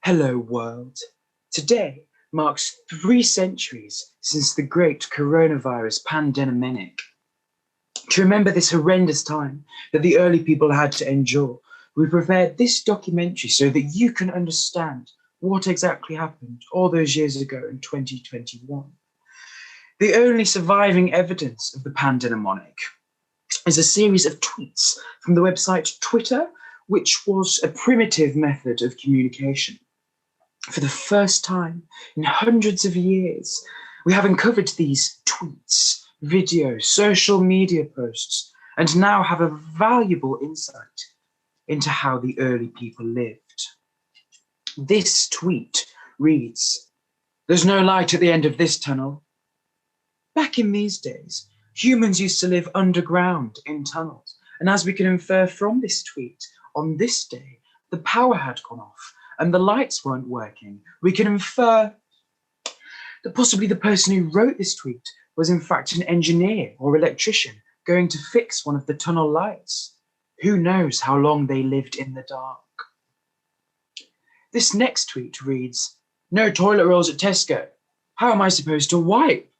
Hello world. Today marks 3 centuries since the great coronavirus pandemic. To remember this horrendous time that the early people had to endure, we prepared this documentary so that you can understand what exactly happened all those years ago in 2021. The only surviving evidence of the pandemic is a series of tweets from the website Twitter, which was a primitive method of communication. For the first time in hundreds of years, we have uncovered these tweets, videos, social media posts, and now have a valuable insight into how the early people lived. This tweet reads, "There's no light at the end of this tunnel." Back in these days, humans used to live underground in tunnels, and as we can infer from this tweet, on this day, the power had gone off and the lights weren't working. We can infer that possibly the person who wrote this tweet was in fact an engineer or electrician going to fix one of the tunnel lights. Who knows how long they lived in the dark? This next tweet reads, "No toilet rolls at Tesco. How am I supposed to wipe?"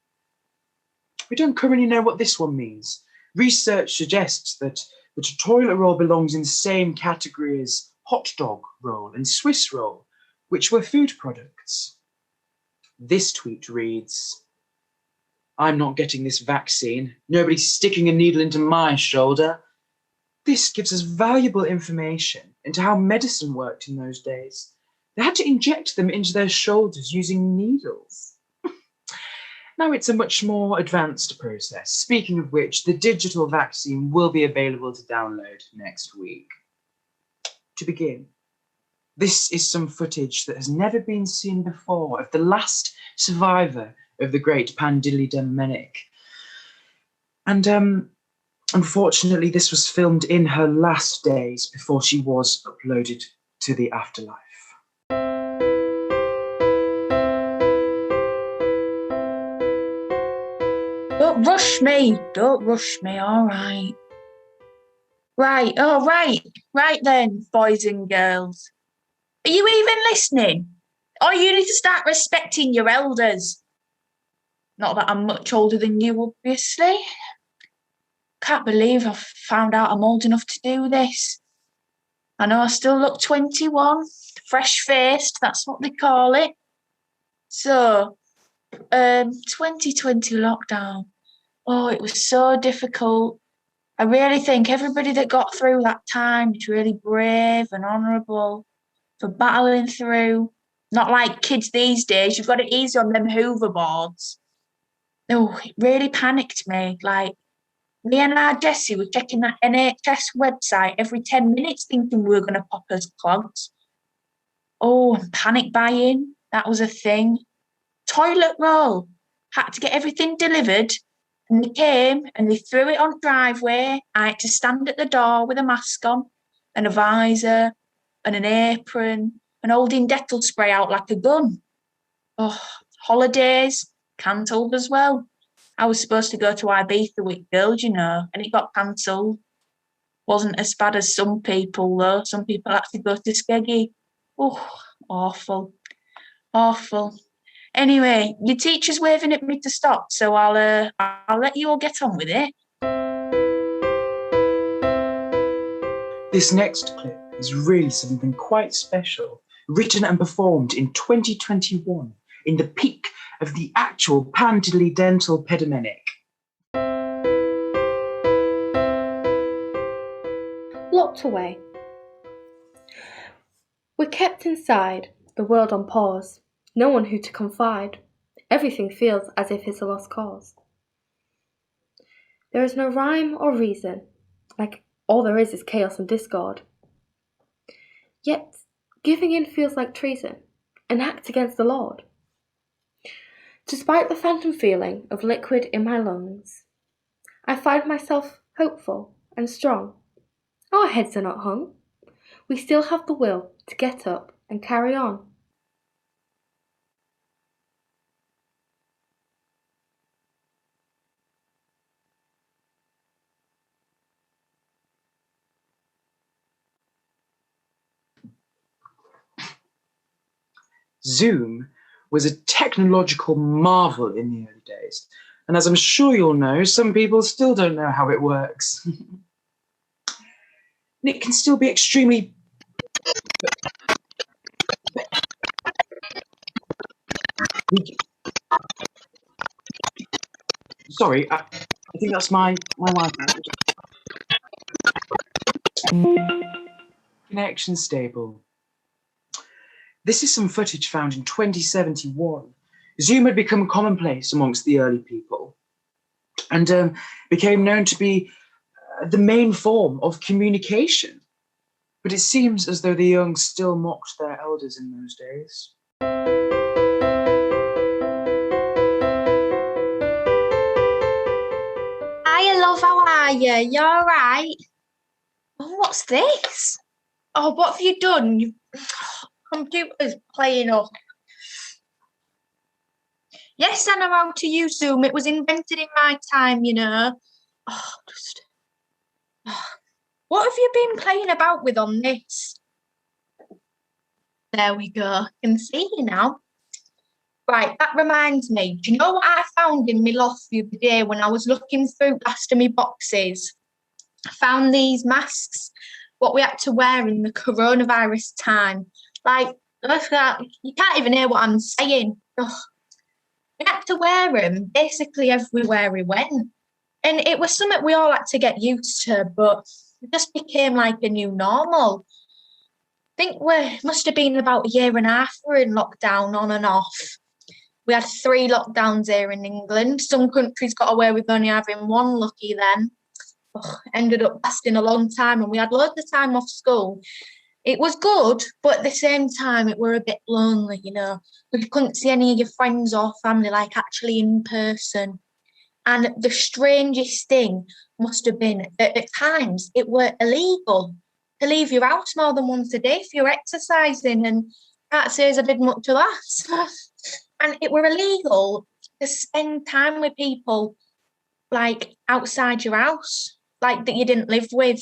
We don't currently know what this one means. Research suggests that a toilet roll belongs in the same category as hot dog roll and Swiss roll, which were food products. This tweet reads, "I'm not getting this vaccine. Nobody's sticking a needle into my shoulder." This gives us valuable information into how medicine worked in those days. They had to inject them into their shoulders using needles. Now it's a much more advanced process. Speaking of which, the digital vaccine will be available to download next week. To begin, this is some footage that has never been seen before of the last survivor of the great pandemic. And unfortunately, this was filmed in her last days before she was uploaded to the afterlife. Don't rush me, all right. Right then, boys and girls. Are you even listening? Or you need to start respecting your elders. Not that I'm much older than you, obviously. Can't believe I've found out I'm old enough to do this. I know I still look 21, fresh-faced, that's what they call it. So, 2020 lockdown. Oh, it was so difficult. I really think everybody that got through that time is really brave and honourable for battling through. Not like kids these days, you've got it easy on them hoverboards. Oh, it really panicked me. Like, me and our Jessie were checking that NHS website every 10 minutes thinking we were going to pop us clogs. Oh, and panic buying, that was a thing. Toilet roll, had to get everything delivered. And they came and they threw it on driveway. I had to stand at the door with a mask on and a visor and an apron and holding Dettol spray out like a gun. Oh, holidays cancelled as well. I was supposed to go to Ibiza with girls, you know, and it got cancelled. Wasn't as bad as some people though. Some people had to go to Skeggy. Oh, awful. Awful. Anyway, your teacher's waving at me to stop, so I'll let you all get on with it. This next clip is really something quite special, written and performed in 2021, in the peak of the actual pandemic. Locked away. We're kept inside, the world on pause, no one who to confide. Everything feels as if it's a lost cause. There is no rhyme or reason, like all there is chaos and discord. Yet, giving in feels like treason, an act against the Lord. Despite the phantom feeling of liquid in my lungs, I find myself hopeful and strong. Our heads are not hung. We still have the will to get up and carry on. Zoom was a technological marvel in the early days. And as I'm sure you'll know, some people still don't know how it works. And it can still be extremely... Sorry, I think that's my Wi-Fi. Connection stable. This is some footage found in 2071. Zoom had become commonplace amongst the early people and became known to be the main form of communication. But it seems as though the young still mocked their elders in those days. Hiya, love, how are you? You all right? Oh, what's this? Oh, what have you done? Computer's playing up. Yes, I know how to use Zoom. It was invented in my time, you know. What have you been playing about with on this? There we go. I can see you now. Right, that reminds me. Do you know what I found in my loft the other day when I was looking through the last of my boxes? I found these masks, what we had to wear in the coronavirus time. Like, you can't even hear what I'm saying. Ugh. We had to wear them basically everywhere we went. And it was something we all had to get used to, but it just became like a new normal. I think we must have been about a year and a half we were in lockdown on and off. We had 3 lockdowns here in England. Some countries got away with only having 1, lucky then. Ended up lasting a long time and we had loads of time off school. It was good, but at the same time, it were a bit lonely, you know, because you couldn't see any of your friends or family, like actually in person. And the strangest thing must have been that at times it were illegal to leave your house more than once a day if you're exercising. And can't say as I did much of that. And it were illegal to spend time with people like outside your house, like that you didn't live with.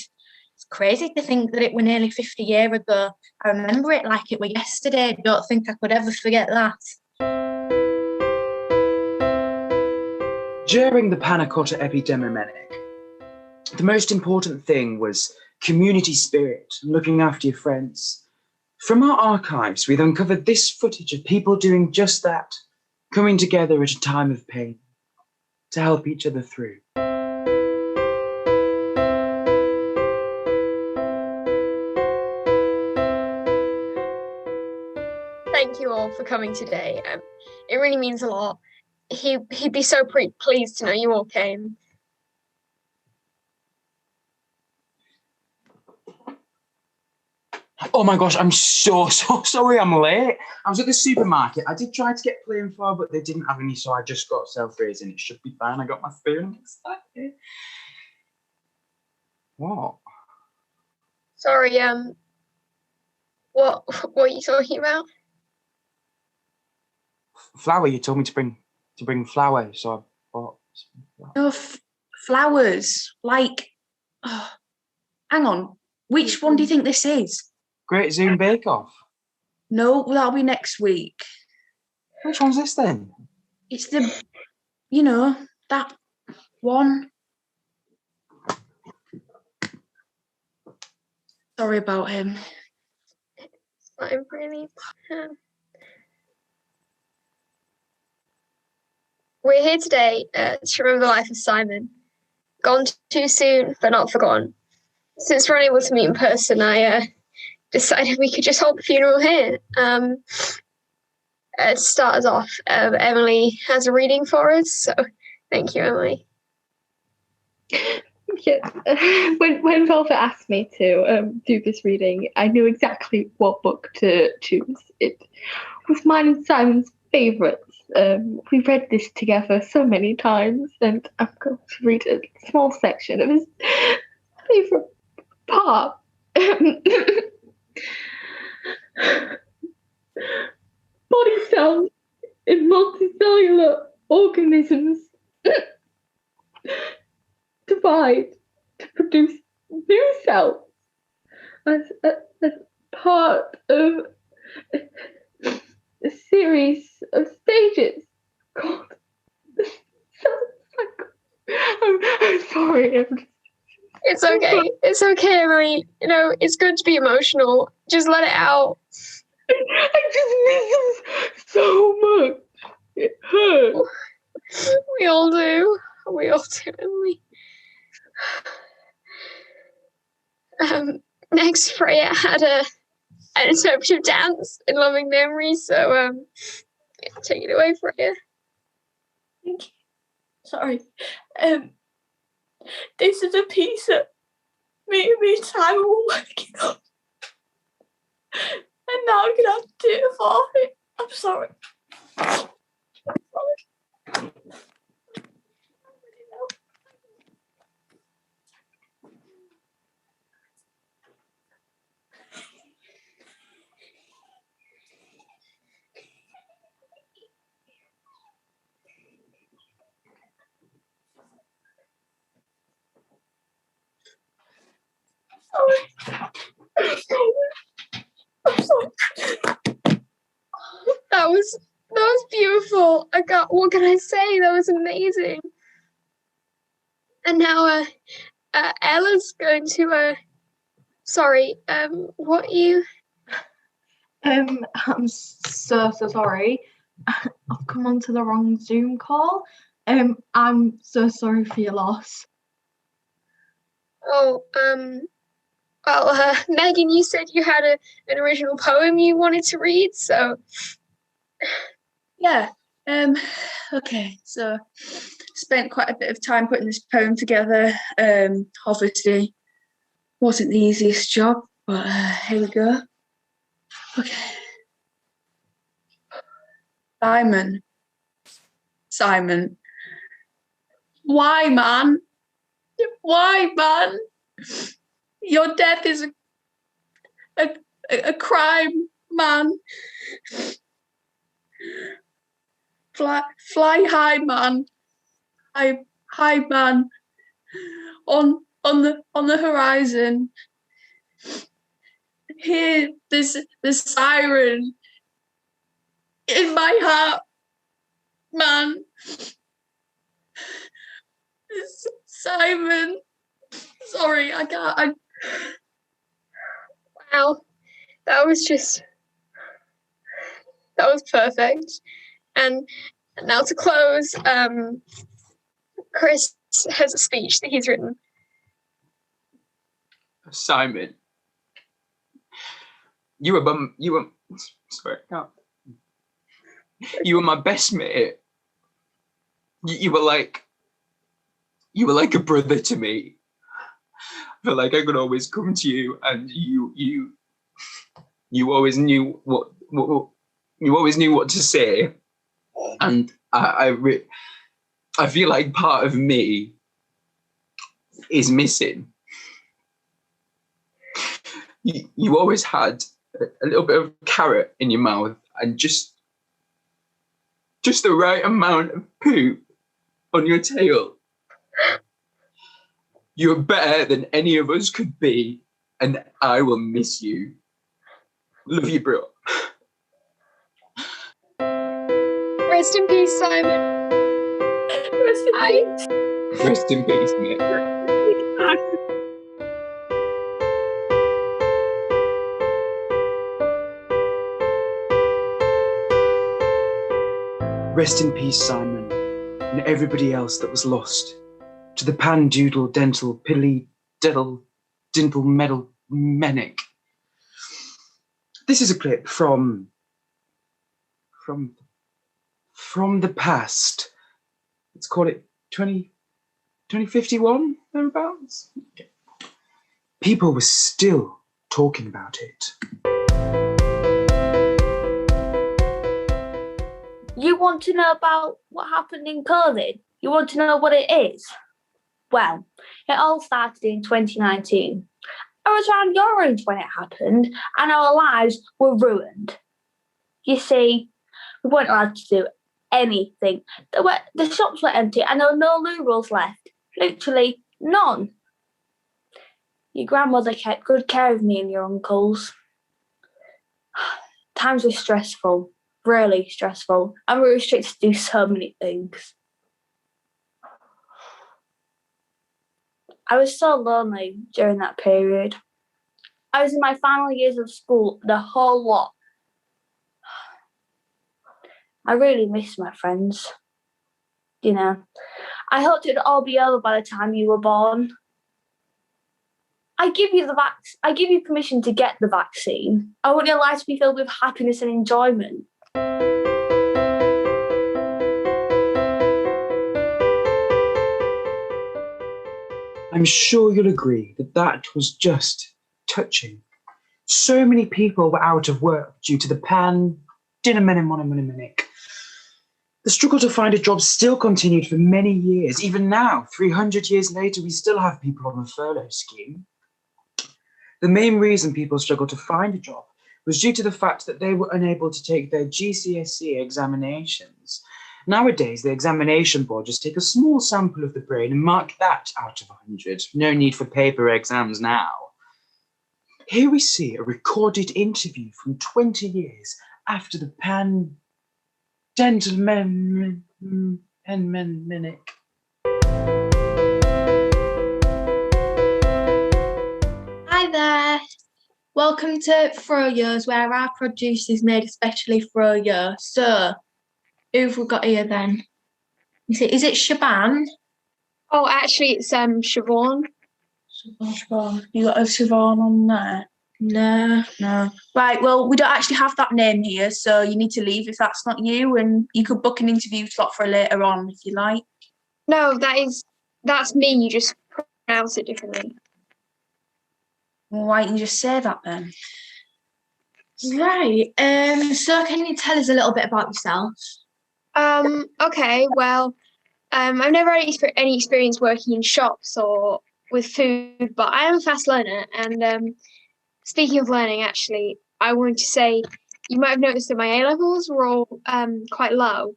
It's crazy to think that it were nearly 50 years ago. I remember it like it were yesterday. I don't think I could ever forget that. During the panna cotta epidemic, the most important thing was community spirit and looking after your friends. From our archives, we've uncovered this footage of people doing just that, coming together at a time of pain to help each other through. Thank you all for coming today. It really means a lot. He'd be so pleased to know you all came. Oh my gosh, I'm so sorry I'm late. I was at the supermarket. I did try to get plain flour, but they didn't have any, so I just got self-raising. It should be fine. I got my spoon. Excited. What? Sorry, what are you talking about? Flour, you told me to bring flour, so I bought some flour. No, flowers. Like, hang on. Which one do you think this is? Great Zoom Bake Off. No, that'll be next week. Which one's this then? It's the, you know, that one. Sorry about him. I'm really. We're here today to remember the life of Simon. Gone too soon, but not forgotten. Since we're unable to meet in person, I decided we could just hold the funeral here. To start us off, Emily has a reading for us, so thank you, Emily. Yeah. When Velvet asked me to do this reading, I knew exactly what book to choose. It was mine and Simon's favourites. We read this together so many times, and I'm going to read a small section of his favourite part. Body cells in multicellular organisms divide to produce new cells as part of a series of stages called the I'm sorry. It's okay. It's okay, Emily. You know, it's good to be emotional. Just let it out. I just miss him so much. It hurts. We all do. We all do, Emily. Next, Freya had an interpretive dance in loving memory. So, take it away, Freya. Thank you. Sorry. This is a piece that me and Simon were working on. And now I'm gonna have to do it for him. I'm sorry. I'm sorry. That was beautiful. What can I say? That was amazing. And now, Ella's going to, sorry, what you? I'm so sorry. I've come onto the wrong Zoom call. I'm so sorry for your loss. Oh, well, Megan, you said you had an original poem you wanted to read, so. Yeah. Okay, so spent quite a bit of time putting this poem together. Obviously wasn't the easiest job, but here we go. Okay. Simon. Why, man? Why, man? Your death is a crime, man. Fly high, man. High, man. On the horizon. Hear this siren in my heart, man. Simon. Sorry, I can't. Wow, that was perfect. And now to close, Chris has a speech that he's written. Simon, you were my best mate. You were like a brother to me. I felt like I could always come to you, and you always knew what to say, and I feel like part of me is missing. You always had a little bit of carrot in your mouth, and just the right amount of poop on your tail. You're better than any of us could be, and I will miss you. Love you, bro. Rest in peace, Simon. Rest in peace, mate. Rest in peace, Simon, and everybody else that was lost. To the pan doodle dental pilly diddle dintle metal menic. This is a clip from the past. Let's call it 2051, thereabouts. Okay. People were still talking about it. You want to know about what happened in COVID? You want to know what it is? Well, it all started in 2019. I was around your age when it happened, and our lives were ruined. You see, we weren't allowed to do anything. The shops were empty, and there were no loo rolls left. Literally none. Your grandmother kept good care of me and your uncles. Times were stressful. really stressful. And we were restricted to do so many things. I was so lonely during that period. I was in my final years of school, the whole lot. I really miss my friends. You know, I hoped it'd all be over by the time you were born. I give you permission to get the vaccine. I want your life to be filled with happiness and enjoyment. I'm sure you'll agree that that was just touching. So many people were out of work due to the pandemic. The struggle to find a job still continued for many years. Even now, 300 years later, we still have people on the furlough scheme. The main reason people struggled to find a job was due to the fact that they were unable to take their GCSE examinations. Nowadays, the examination board just take a small sample of the brain and mark that out of 100. No need for paper exams now. Here we see a recorded interview from 20 years after the pandemic. Hi there. Welcome to Freya's, where our produce is made especially for you. So, who've we got here then? Is it Shaban? Oh, actually, it's Siobhan. Siobhan. You got a Siobhan on there? No. Right, well, we don't actually have that name here, so you need to leave if that's not you, and you could book an interview slot for later on if you like. No, that's me. You just pronounce it differently. Well, why don't you just say that then? Right. So can you tell us a little bit about yourself? Okay. Well, I've never had any experience working in shops or with food, but I am a fast learner. And speaking of learning, actually, I wanted to say you might have noticed that my A levels were all quite low,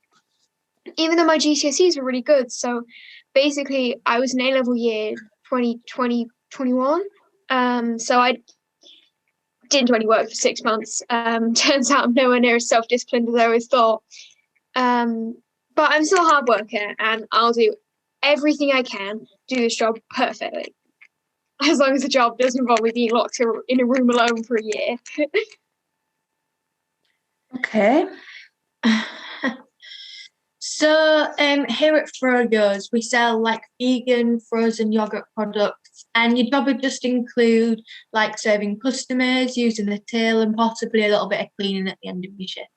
even though my GCSEs were really good. So basically, I was in A level year 2021. So I didn't do any work for 6 months. Turns out I'm nowhere near as self-disciplined as I always thought. But I'm still a hard worker, and I'll do everything I can to do this job perfectly. As long as the job doesn't involve me being locked in a room alone for a year. Okay. So here at Freya's, we sell like vegan frozen yogurt products, and your job would just include like serving customers, using the till, and possibly a little bit of cleaning at the end of your shift.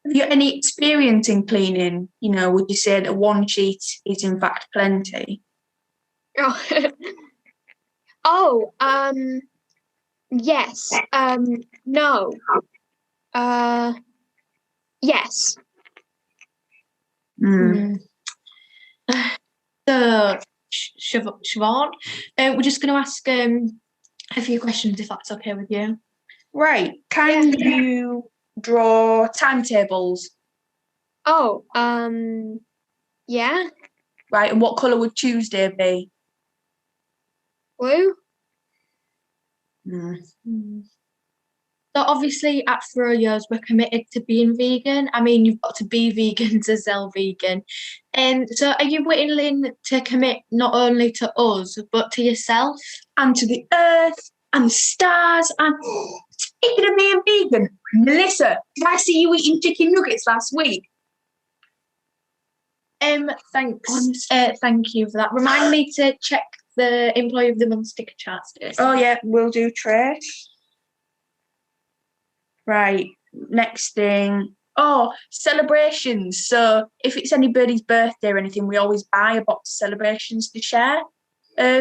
Have you got any experience in cleaning? You know, would you say that one sheet is in fact plenty? Yes. No. Yes. So, Siobhan, we're just going to ask a few questions if that's okay with you. Right. Can you draw timetables? Yeah. Right. And what colour would Tuesday be? Blue? So obviously at Freya's, we're committed to being vegan. I mean, you've got to be vegan to sell vegan. And so are you willing to commit not only to us, but to yourself? And to the earth and the stars. And speaking of being vegan, Melissa, did I see you eating chicken nuggets last week? Thanks. Thank you for that. Remind me to check the Employee of the Month sticker chart today. Oh yeah, we'll do Trish. Right, next thing. Oh, celebrations. So if it's anybody's birthday or anything, we always buy a box of celebrations to share.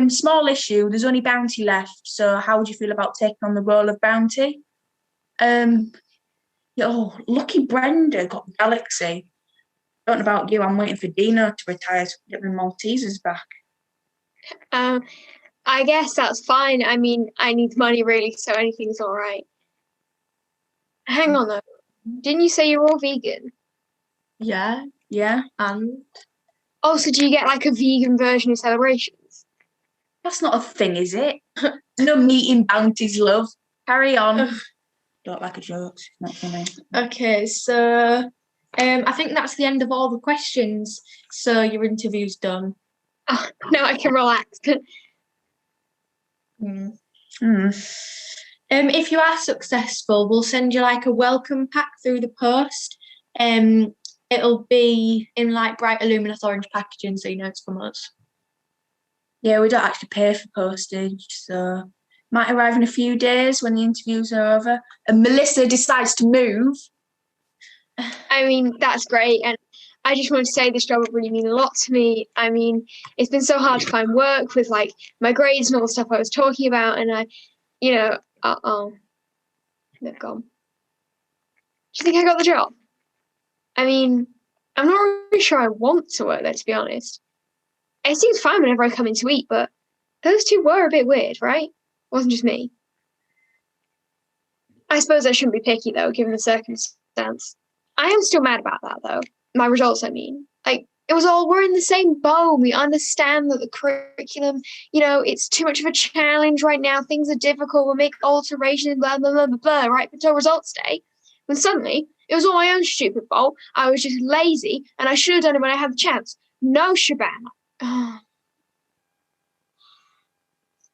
Small issue, there's only Bounty left. So how would you feel about taking on the role of Bounty? Lucky Brenda got Galaxy. Don't know about you, I'm waiting for Dino to retire to get my Maltesers back. I guess that's fine. I mean, I need money really, so anything's all right. Hang on though. Didn't you say you're all vegan? Yeah. And Also, do you get like a vegan version of celebrations? That's not a thing, is it? No meeting Bounties, love. Carry on. Don't like a joke. It's not funny. okay, so I think that's the end of all the questions. So your interview's done. Oh, now I can relax. If you are successful, we'll send you like a welcome pack through the post. It'll be in like bright luminous orange packaging, so you know it's from us. Yeah, we don't actually pay for postage, so might arrive in a few days when the interviews are over and Melissa decides to move. I mean, that's great. And I just want to say this job would really mean a lot to me. I mean, it's been so hard to find work with like my grades and all the stuff I was talking about. And they've gone. Do you think I got the job? I mean, I'm not really sure I want to work there, to be honest. It seems fine whenever I come in to eat, but those two were a bit weird, right? It wasn't just me. I suppose I shouldn't be picky, though, given the circumstance. I am still mad about that, though. My results, I mean. Like, it was all, we're in the same boat. We understand that the curriculum, it's too much of a challenge right now. Things are difficult. We'll make alterations, blah, blah, blah, blah, blah, right? Until results day. When suddenly, it was all my own stupid fault. I was just lazy, and I should have done it when I had the chance. No, Shaban.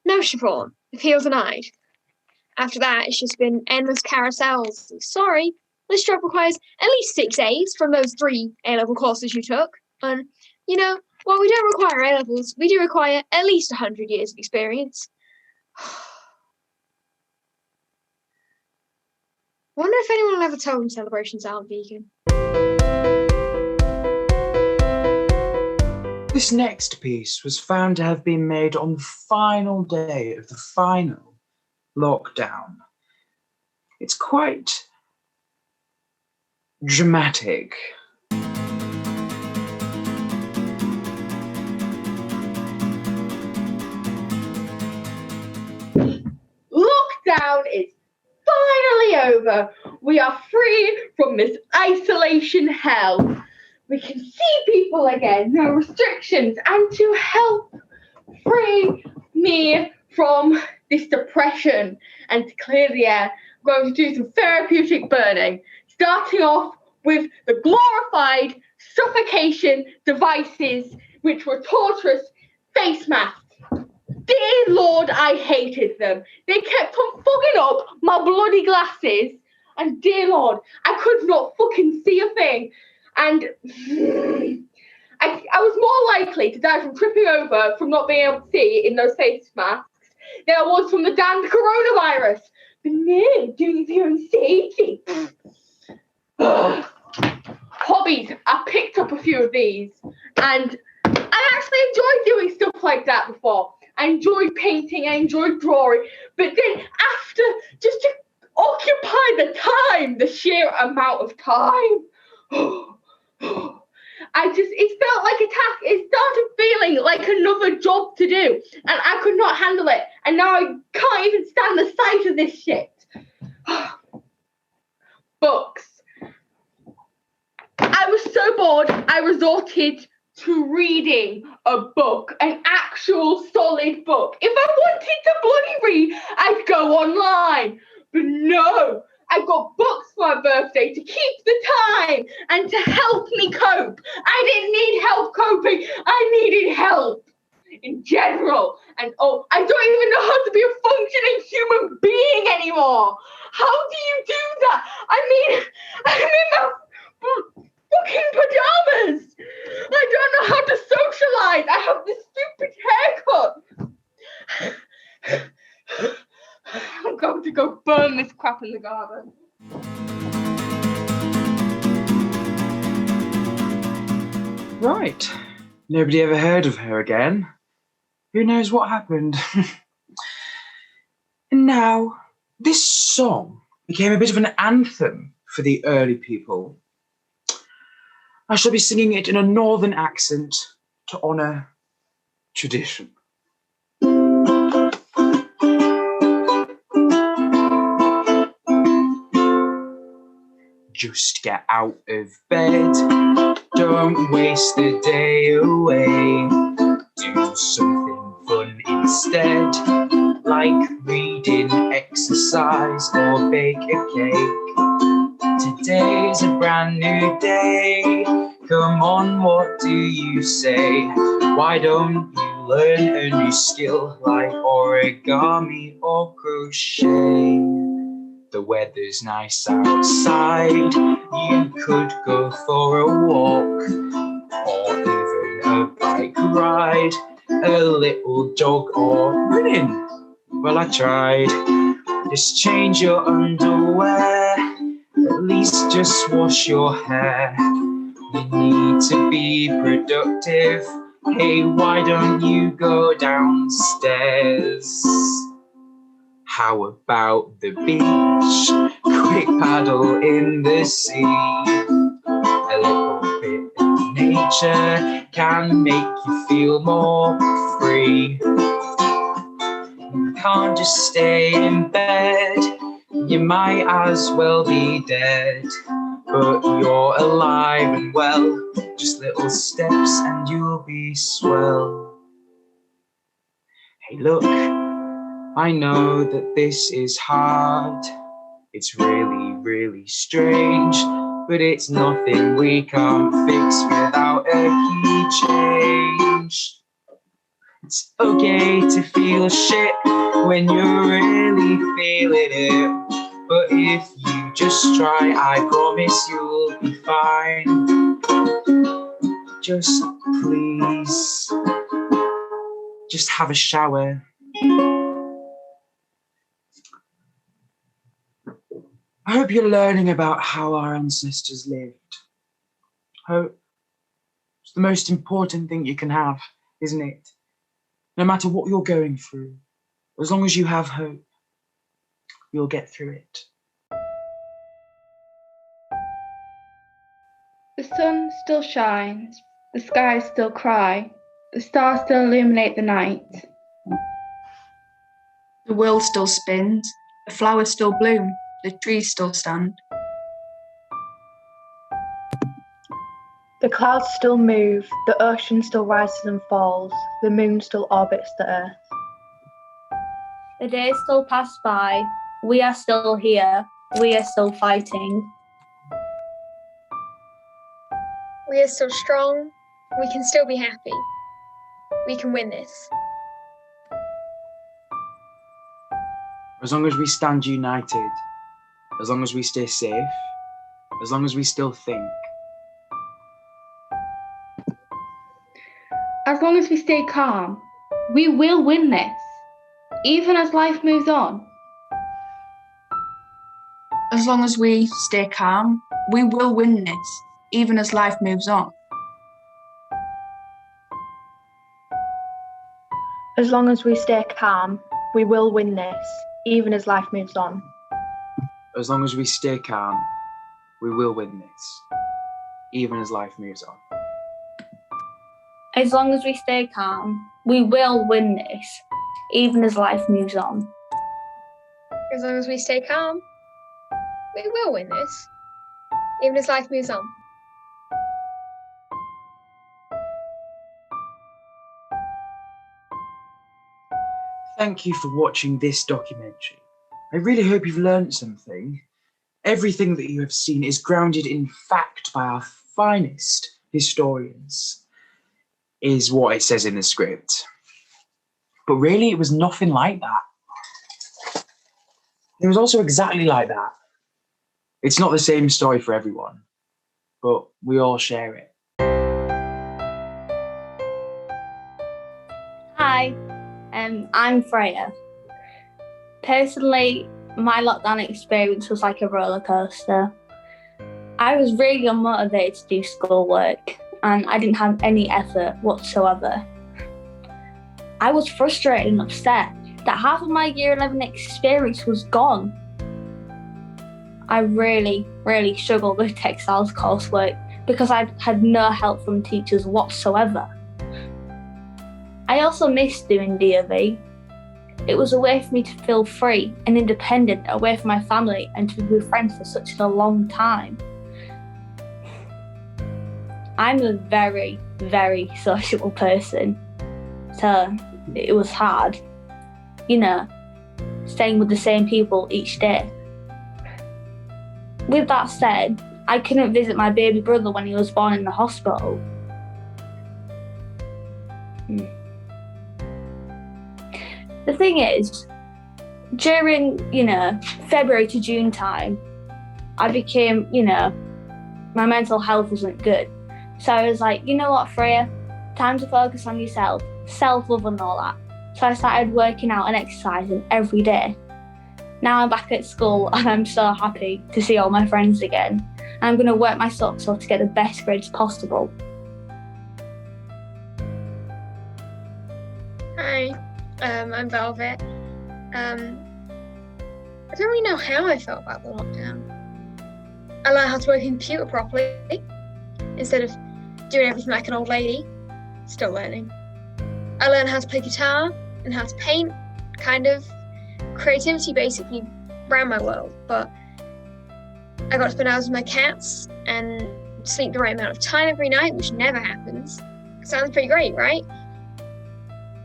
No, Siobhan. Appeal denied. After that, it's just been endless carousels. Sorry, this job requires at least 6 A's from those 3 A-level courses you took. And, while we don't require A-levels, we do require at least 100 years of experience. Wonder if anyone will ever tell them celebrations aren't vegan. This next piece was found to have been made on the final day of the final lockdown. It's quite dramatic. Lockdown is finally over. We are free from this isolation hell. We can see people again, no restrictions, and to help free me from this depression and to clear the air, I'm going to do some therapeutic burning, starting off with the glorified suffocation devices, which were torturous face masks. Dear Lord, I hated them. They kept on fogging up my bloody glasses, and dear Lord, I could not fucking see a thing. And I was more likely to die from tripping over from not being able to see in those face masks than I was from the damned coronavirus. But no, doing it for your own safety. Hobbies. I picked up a few of these, and I actually enjoyed doing stuff like that before. I enjoyed painting, I enjoyed drawing, but then after, just to occupy the time, the sheer amount of time, it felt like a task. It started feeling like another job to do, and I could not handle it, and now I can't even stand the sight of this shit. Books. I was so bored, I resorted to reading a book, an actual solid book. If I wanted to bloody read, I'd go online. But no, I got books for my birthday to keep the time and to help me cope. I didn't need help coping. I needed help in general. And I don't even know how to be a functioning human being anymore. How do you do that? I mean, I'm in my fucking pajamas. I don't know how to socialize. I have this stupid haircut. I'm going to go burn this crap in the garden. Right. Nobody ever heard of her again. Who knows what happened? And now, this song became a bit of an anthem for the early people. I shall be singing it in a northern accent to honour tradition. Just get out of bed, don't waste the day away. Do something fun instead, like reading, exercise, or bake a cake. today's a brand new day. Come on, what do you say? Why don't you learn a new skill like origami or crochet? The weather's nice outside, you could go for a walk or even a bike ride, a little jog or running. Well, I tried. Just change your underwear, at least just wash your hair. You need to be productive. Hey, why don't you go downstairs? How about the beach? Quick paddle in the sea. A little bit of nature can make you feel more free. You can't just stay in bed. You might as well be dead. But you're alive and well. Just little steps and you'll be swell. Hey, look. I know that this is hard. It's really, really strange, but it's nothing we can't fix without a key change. It's okay to feel shit when you're really feeling it, but if you just try, I promise you'll be fine. Just please, just have a shower. I hope you're learning about how our ancestors lived. Hope is the most important thing you can have, isn't it? No matter what you're going through, as long as you have hope, you'll get through it. The sun still shines, the skies still cry, the stars still illuminate the night. The world still spins, the flowers still bloom, the trees still stand. The clouds still move, the ocean still rises and falls, the moon still orbits the earth. The days still pass by, we are still here, we are still fighting. We are still strong, we can still be happy. We can win this. As long as we stand united, as long as we stay safe, as long as we still think. As long as we stay calm, we will win this, even as life moves on. As long as we stay calm, we will win this, even as life moves on. As long as we stay calm, we will win this, even as life moves on. As long as we stay calm, we will win this, even as life moves on. As long as we stay calm, we will win this, even as life moves on. As long as we stay calm, we will win this, even as life moves on. Thank you for watching this documentary. I really hope you've learned something. Everything that you have seen is grounded in fact by our finest historians, is what it says in the script. But really, it was nothing like that. It was also exactly like that. It's not the same story for everyone, but we all share it. Hi, I'm Freya. Personally, my lockdown experience was like a roller coaster. I was really unmotivated to do schoolwork and I didn't have any effort whatsoever. I was frustrated and upset that half of my year 11 experience was gone. I really struggled with textiles coursework because I had no help from teachers whatsoever. I also missed doing DOV. It was a way for me to feel free and independent away from my family and to be with friends for such a long time. I'm a very sociable person, so it was hard, staying with the same people each day. with that said, I couldn't visit my baby brother when he was born in the hospital. The thing is, during, February to June time, I became, my mental health wasn't good. So I was like, you know what, Freya? Time to focus on yourself, self-love and all that. So I started working out and exercising every day. Now I'm back at school and I'm so happy to see all my friends again. And I'm going to work my socks off to get the best grades possible. Hi, I'm Velvet. I don't really know how I felt about the lockdown. I learned how to work a computer properly instead of doing everything like an old lady. Still learning. I learned how to play guitar and how to paint, kind of. Creativity basically ran my world, but I got to spend hours with my cats and sleep the right amount of time every night, which never happens. Sounds pretty great, right?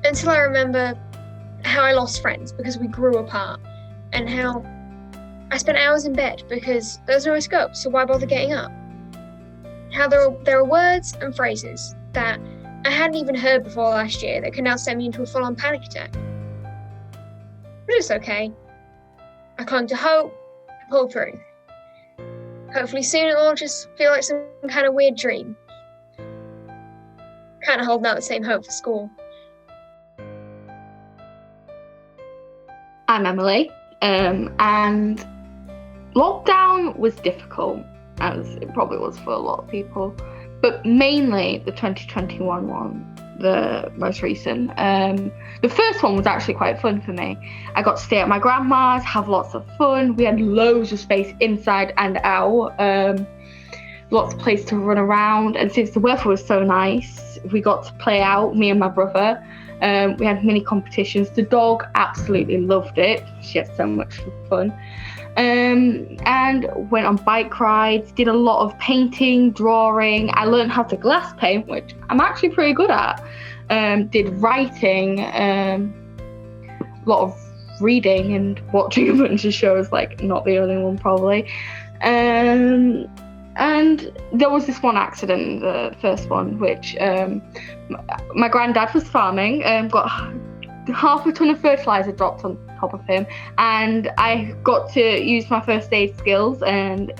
Until I remember how I lost friends because we grew apart, and how I spent hours in bed because there's no escape, so why bother getting up? How there are words and phrases that I hadn't even heard before last year that can now send me into a full-on panic attack. But it's okay. I clung to hope, I pulled through. Hopefully soon it'll all just feel like some kind of weird dream. Kind of holding out the same hope for school. I'm Emily, and lockdown was difficult, as it probably was for a lot of people, but mainly the 2021 one, the most recent. The first one was actually quite fun for me. I got to stay at my grandma's, have lots of fun. We had loads of space inside and out, lots of place to run around, and since the weather was so nice, we got to play out, me and my brother. We had mini competitions. The dog absolutely loved it. She had so much fun. And went on bike rides, did a lot of painting, drawing. I learned how to glass paint, which I'm actually pretty good at. Did writing, a lot of reading and watching a bunch of shows, like not the only one probably. And there was this one accident, the first one, which my granddad was farming, got half a ton of fertilizer dropped on top of him, and I got to use my first aid skills and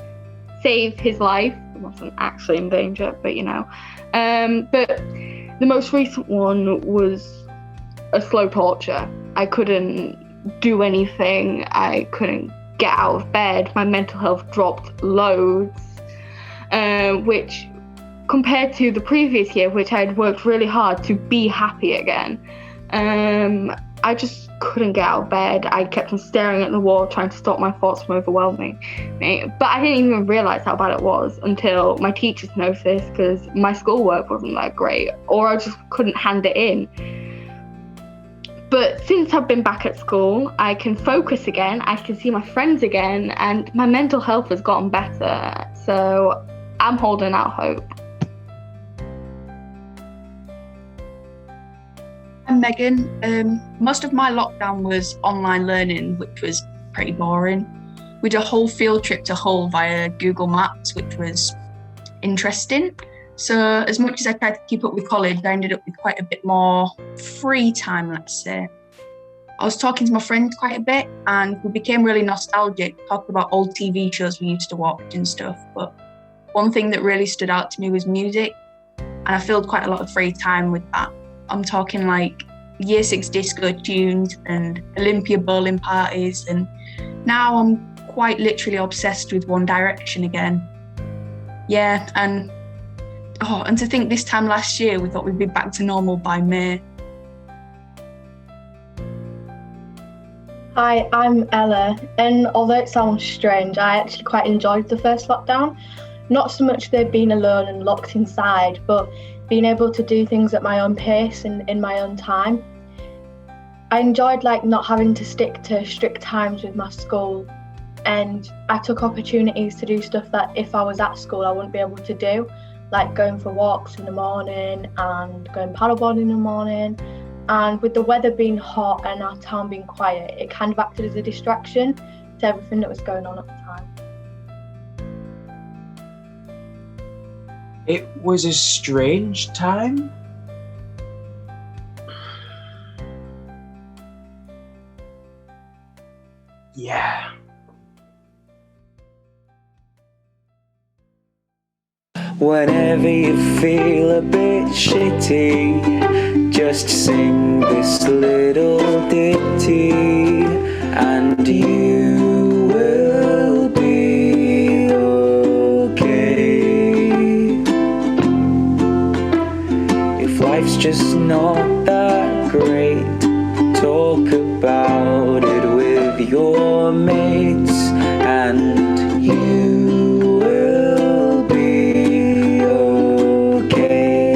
save his life. He wasn't actually in danger, but but the most recent one was a slow torture. I couldn't do anything. I couldn't get out of bed. My mental health dropped loads, which compared to the previous year, which I had worked really hard to be happy again, I just couldn't get out of bed. I kept on staring at the wall, trying to stop my thoughts from overwhelming me. But I didn't even realise how bad it was until my teachers noticed, because my schoolwork wasn't that great, or I just couldn't hand it in. But since I've been back at school, I can focus again, I can see my friends again, and my mental health has gotten better. So I'm holding out hope. I'm Megan. Most of my lockdown was online learning, which was pretty boring. We did a whole field trip to Hull via Google Maps, which was interesting. So as much as I tried to keep up with college, I ended up with quite a bit more free time, let's say. I was talking to my friends quite a bit, and we became really nostalgic, talking about old TV shows we used to watch and stuff. But one thing that really stood out to me was music, and I filled quite a lot of free time with that. I'm talking like Year 6 disco tunes and Olympia bowling parties, and now I'm quite literally obsessed with One Direction again. Yeah, and to think this time last year we thought we'd be back to normal by May. Hi, I'm Ella, and although it sounds strange, I actually quite enjoyed the first lockdown. Not so much the being alone and locked inside, but being able to do things at my own pace and in my own time. I enjoyed not having to stick to strict times with my school, and I took opportunities to do stuff that if I was at school I wouldn't be able to do, like going for walks in the morning and going paddleboarding in the morning. And with the weather being hot and our town being quiet, it kind of acted as a distraction to everything that was going on at the time. It was a strange time. Yeah. Whenever you feel a bit shitty, just sing this little ditty and you will be okay. If life's just not that great, talk about it with your mates and you will be okay.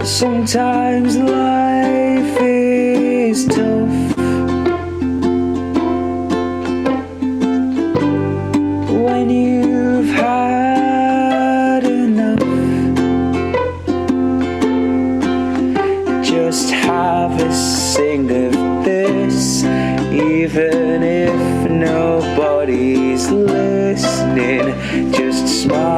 Sometimes life is tough when you've had enough. Just have a sing of this, even if nobody's listening. Just smile